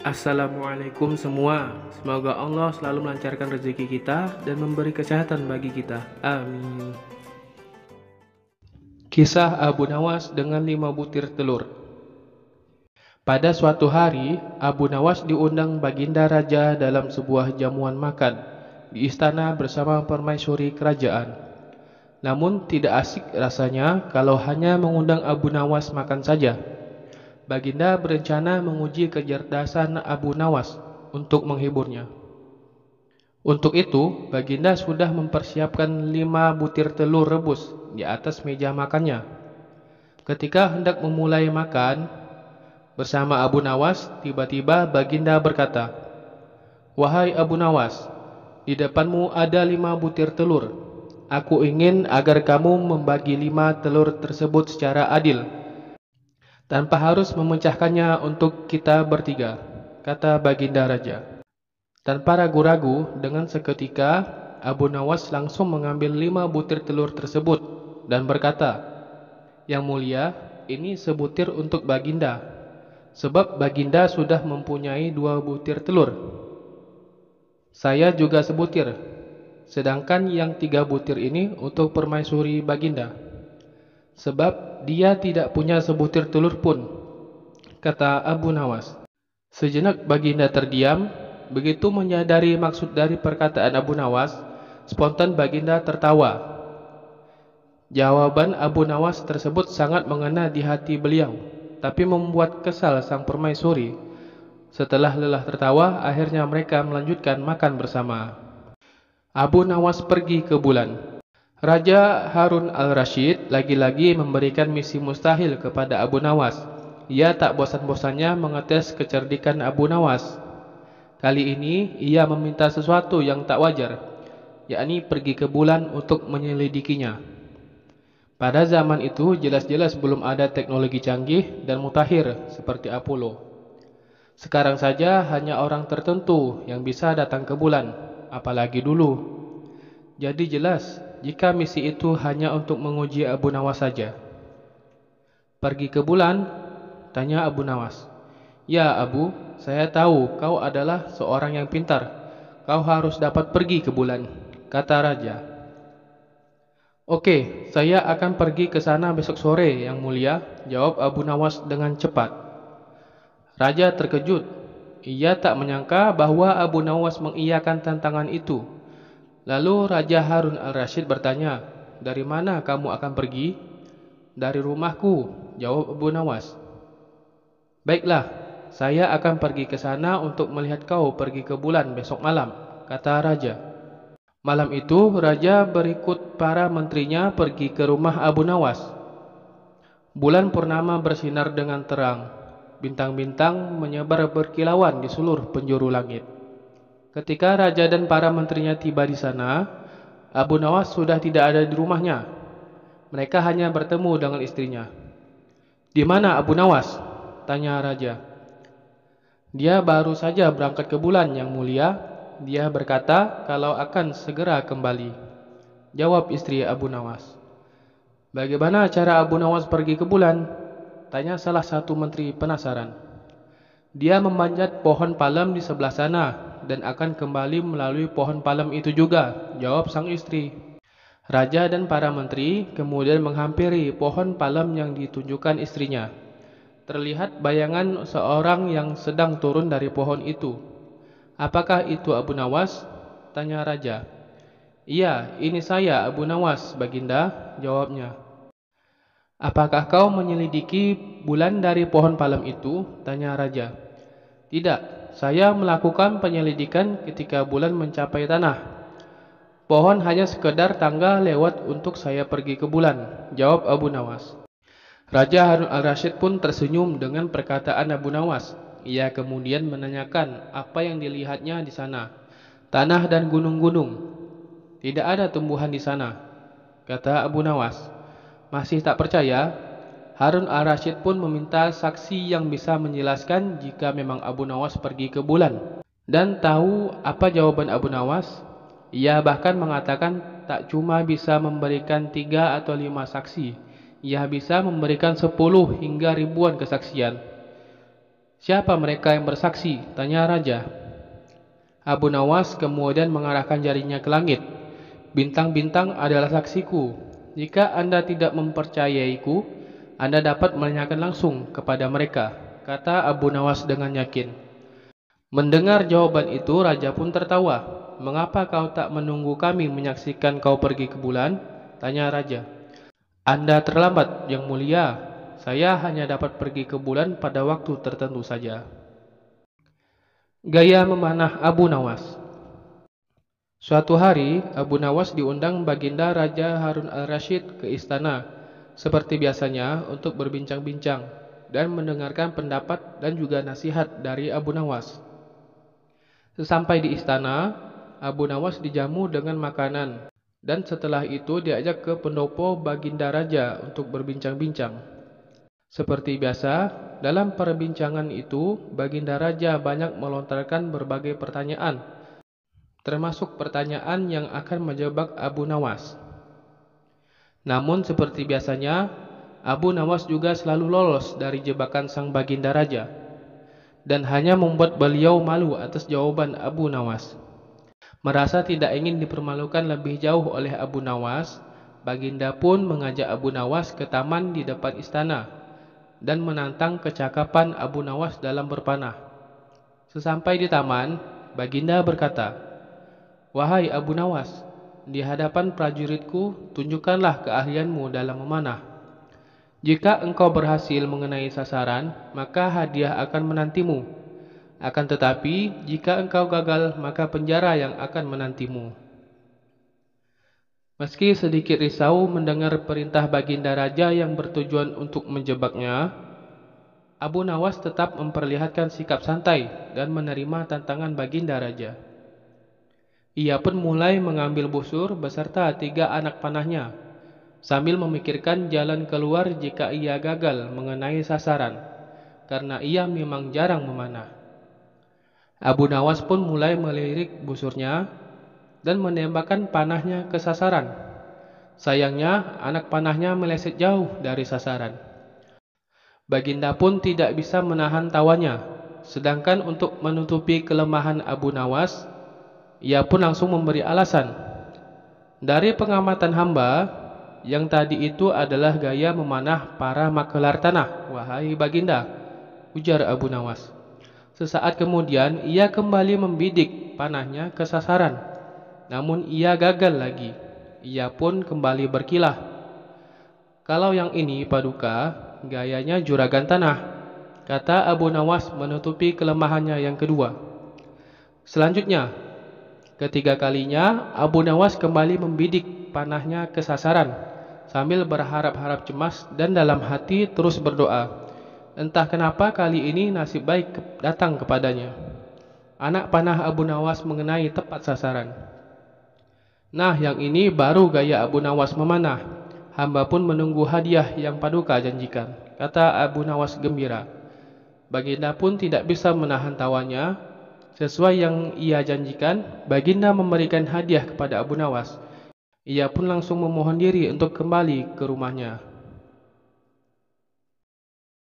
Assalamualaikum semua. Semoga Allah selalu melancarkan rezeki kita dan memberi kesehatan bagi kita. Amin. Kisah Abu Nawas dengan 5 butir telur. Pada suatu hari, Abu Nawas diundang Baginda Raja dalam sebuah jamuan makan di istana bersama permaisuri kerajaan. Namun tidak asik rasanya kalau hanya mengundang Abu Nawas makan saja. Baginda berencana menguji kecerdasan Abu Nawas untuk menghiburnya. Untuk itu, Baginda sudah mempersiapkan 5 butir telur rebus di atas meja makannya. Ketika hendak memulai makan bersama Abu Nawas, tiba-tiba Baginda berkata, "Wahai Abu Nawas, di depanmu ada 5 butir telur. Aku ingin agar kamu membagi 5 telur tersebut secara adil, tanpa harus memecahkannya untuk kita bertiga," kata Baginda Raja. Tanpa ragu-ragu, dengan seketika Abu Nawas langsung mengambil 5 butir telur tersebut dan berkata, "Yang mulia, ini sebutir untuk Baginda, sebab Baginda sudah mempunyai 2 butir telur. Saya juga sebutir, sedangkan yang 3 butir ini untuk permaisuri Baginda, sebab dia tidak punya sebutir telur pun," kata Abu Nawas. Sejenak Baginda terdiam. Begitu menyadari maksud dari perkataan Abu Nawas, spontan Baginda tertawa. Jawaban Abu Nawas tersebut sangat mengena di hati beliau, tapi membuat kesal sang permaisuri. Setelah lelah tertawa, akhirnya mereka melanjutkan makan bersama. Abu Nawas pergi ke bulan. Raja Harun al-Rashid lagi-lagi memberikan misi mustahil kepada Abu Nawas. Ia tak bosan-bosannya mengetes kecerdikan Abu Nawas. Kali ini ia meminta sesuatu yang tak wajar, yakni pergi ke bulan untuk menyelidikinya. Pada zaman itu jelas-jelas belum ada teknologi canggih dan mutakhir seperti Apollo. Sekarang saja hanya orang tertentu yang bisa datang ke bulan, apalagi dulu. Jadi jelas jika misi itu hanya untuk menguji Abu Nawas saja. "Pergi ke bulan?" tanya Abu Nawas. "Ya Abu, saya tahu kau adalah seorang yang pintar. Kau harus dapat pergi ke bulan," kata raja. "Oke, saya akan pergi ke sana besok sore, Yang Mulia," jawab Abu Nawas dengan cepat. Raja terkejut. Ia tak menyangka bahwa Abu Nawas mengiyakan tantangan itu. Lalu Raja Harun al-Rashid bertanya, "Dari mana kamu akan pergi?" "Dari rumahku," jawab Abu Nawas. "Baiklah, saya akan pergi ke sana untuk melihat kau pergi ke bulan besok malam," kata raja. Malam itu, raja berikut para menterinya pergi ke rumah Abu Nawas. Bulan purnama bersinar dengan terang. Bintang-bintang menyebar berkilauan di seluruh penjuru langit. Ketika raja dan para menterinya tiba di sana, Abu Nawas sudah tidak ada di rumahnya. Mereka hanya bertemu dengan istrinya. "Di mana Abu Nawas?" tanya raja. "Dia baru saja berangkat ke bulan, Yang Mulia. Dia berkata kalau akan segera kembali," jawab istri Abu Nawas. "Bagaimana cara Abu Nawas pergi ke bulan?" tanya salah satu menteri penasaran. "Dia memanjat pohon palem di sebelah sana dan akan kembali melalui pohon palem itu juga," jawab sang istri. Raja dan para menteri kemudian menghampiri pohon palem yang ditunjukkan istrinya. Terlihat bayangan seorang yang sedang turun dari pohon itu. "Apakah itu Abu Nawas?" tanya raja. "Iya, ini saya Abu Nawas, Baginda," jawabnya. "Apakah kau menyelidiki bulan dari pohon palem itu?" tanya raja. "Tidak, saya melakukan penyelidikan ketika bulan mencapai tanah. Pohon hanya sekedar tangga lewat untuk saya pergi ke bulan," jawab Abu Nawas. Raja Harun al-Rashid pun tersenyum dengan perkataan Abu Nawas. Ia kemudian menanyakan apa yang dilihatnya di sana. "Tanah dan gunung-gunung. Tidak ada tumbuhan di sana," kata Abu Nawas. Masih tak percaya, Harun al-Rashid pun meminta saksi yang bisa menjelaskan jika memang Abu Nawas pergi ke bulan. Dan tahu apa jawaban Abu Nawas? Ia bahkan mengatakan tak cuma bisa memberikan 3 atau 5 saksi, ia bisa memberikan 10 hingga ribuan kesaksian. Siapa mereka yang bersaksi? Tanya raja. Abu Nawas kemudian mengarahkan jarinya ke langit. Bintang-bintang adalah saksiku. Jika Anda tidak mempercayaiku, Anda dapat menanyakan langsung kepada mereka, kata Abu Nawas dengan yakin. Mendengar jawaban itu, raja pun tertawa. Mengapa kau tak menunggu kami menyaksikan kau pergi ke bulan? Tanya raja. Anda terlambat, Yang Mulia. Saya hanya dapat pergi ke bulan pada waktu tertentu saja. Gaya memanah Abu Nawas. Suatu hari, Abu Nawas diundang Baginda Raja Harun al-Rashid ke istana, seperti biasanya untuk berbincang-bincang dan mendengarkan pendapat dan juga nasihat dari Abu Nawas. Sesampai di istana, Abu Nawas dijamu dengan makanan, dan setelah itu diajak ke pendopo Baginda Raja untuk berbincang-bincang. Seperti biasa, dalam perbincangan itu, Baginda Raja banyak melontarkan berbagai pertanyaan, termasuk pertanyaan yang akan menjebak Abu Nawas. Namun seperti biasanya, Abu Nawas juga selalu lolos dari jebakan sang Baginda Raja, dan hanya membuat beliau malu atas jawaban Abu Nawas. Merasa tidak ingin dipermalukan lebih jauh oleh Abu Nawas, Baginda pun mengajak Abu Nawas ke taman di depan istana dan menantang kecakapan Abu Nawas dalam berpanah. Sesampai di taman, Baginda berkata, "Wahai Abu Nawas, di hadapan prajuritku, tunjukkanlah keahlianmu dalam memanah. Jika engkau berhasil mengenai sasaran, maka hadiah akan menantimu. Akan tetapi, jika engkau gagal, maka penjara yang akan menantimu." Meski sedikit risau mendengar perintah Baginda Raja yang bertujuan untuk menjebaknya, Abu Nawas tetap memperlihatkan sikap santai dan menerima tantangan Baginda Raja. Ia pun mulai mengambil busur beserta 3 anak panahnya, sambil memikirkan jalan keluar jika ia gagal mengenai sasaran, karena ia memang jarang memanah. Abu Nawas pun mulai melirik busurnya dan menembakkan panahnya ke sasaran. Sayangnya, anak panahnya meleset jauh dari sasaran. Baginda pun tidak bisa menahan tawanya, sedangkan untuk menutupi kelemahan Abu Nawas, ia pun langsung memberi alasan. Dari pengamatan hamba, yang tadi itu adalah gaya memanah para makelar tanah, wahai Baginda, ujar Abu Nawas. Sesaat kemudian, ia kembali membidik panahnya ke sasaran. Namun ia gagal lagi. Ia pun kembali berkilah. Kalau yang ini, Paduka, gayanya juragan tanah, kata Abu Nawas menutupi kelemahannya yang kedua. Selanjutnya, ketiga kalinya, Abu Nawas kembali membidik panahnya ke sasaran, sambil berharap-harap cemas dan dalam hati terus berdoa. Entah kenapa kali ini nasib baik datang kepadanya. Anak panah Abu Nawas mengenai tepat sasaran. Nah, yang ini baru gaya Abu Nawas memanah. Hamba pun menunggu hadiah yang Paduka janjikan, kata Abu Nawas gembira. Baginda pun tidak bisa menahan tawanya. Sesuai yang ia janjikan, Baginda memberikan hadiah kepada Abu Nawas. Ia pun langsung memohon diri untuk kembali ke rumahnya.